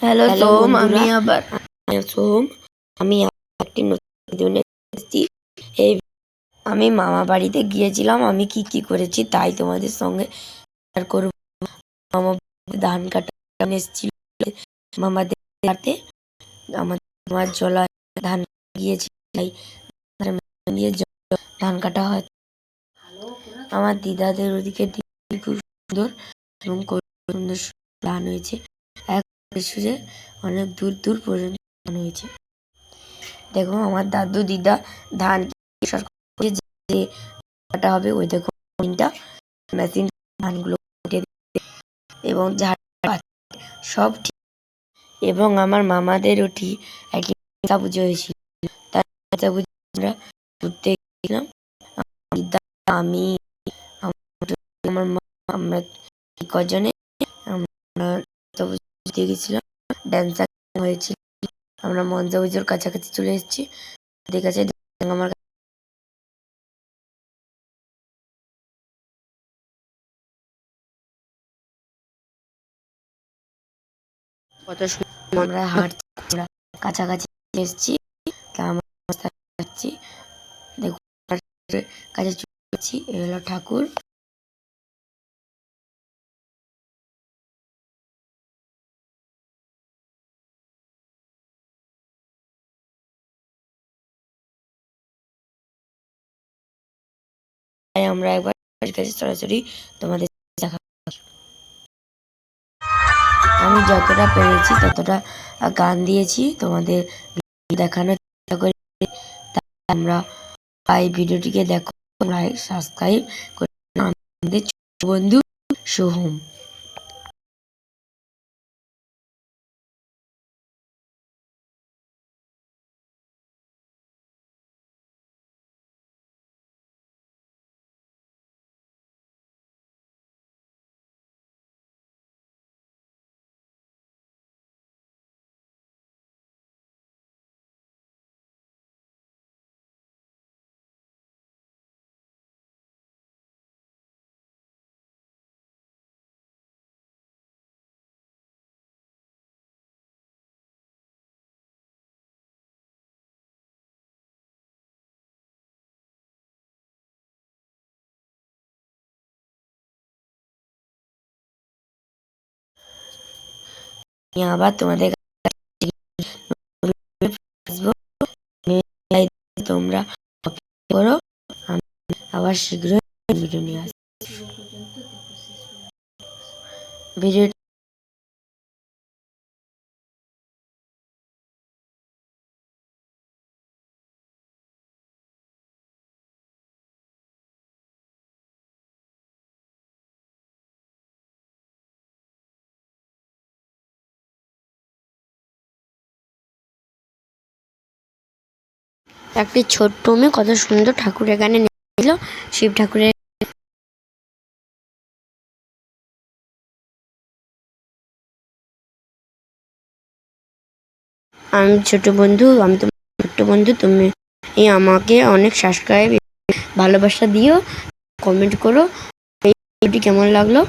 Hello hello সোম, বন্ধুরা, আমি সোম। আমি একটি নতুন ভিডিও নিয়ে এসেছি। এই আমি মামা বাড়িতে গিয়েছিলাম, আমি কি কি করেছি তাই তোমাদের সঙ্গে শেয়ার করব। মামা ধান কাটা এসেছিল, মামাদের হাতে আমার জলা ধান গিয়েছি, তাই দিয়ে ধান কাটা হয়। আমার দিদাদের ওদিকে খুব সুন্দর এবং সুন্দর ধান হয়েছে, এক সুরে অনেক দূর দূর পর্যন্ত ধান হয়েছে। দেখো আমার দাদু দিদা ধান যে কাটা হবে, ওই দেখো মেশিন ধানগুলো এবং সব ঠিক। এবং আমার মামাদেরও ঠিক একই পুজো হয়েছিল, তাই আমরা ঘুরতে গেছিলাম। দিদা, আমি, আমার মা, আমরা কজনে আমরা ঘুরতে গেছিলাম। ড্যান্স হয়েছিল, আমরা মঞ্জা পুজোর কাছাকাছি চলে এসেছি। ঠিক আছে, আমার কত সুন্দর আমরা হাঁটছি, আমরা কাছাকাছি এসেছি, তা আমরা যাচ্ছি। দেখুন কাছে চলেছি, এ হলো ঠাকুর। তাই আমরা একবার কাছে সরাসরি তোমাদের দেখা। আমি যতটা পেরেছি ততটা গান দিয়েছি, তোমাদের দেখানোর চেষ্টা করি। আমরা এই ভিডিওটিকে দেখো, লাইক সাবস্ক্রাইব করে আমাদের ছোট বন্ধু সোহম। আমি আবার তোমাদের আসবো, তোমরা করো, আমি আবার শীঘ্রই ভিডিও নিয়ে আসবো। ভিডিও একটি ছোট্ট মেয়ে কত সুন্দর ঠাকুর এখানে নিয়েছিল, শিব ঠাকুরের। আমি ছোট বন্ধু, আমি তোমার ছোট্ট বন্ধু, তুমি আমাকে অনেক সাবস্ক্রাইব ভালোবাসা দিও, কমেন্ট করো এই ভিডিওটি কেমন লাগলো।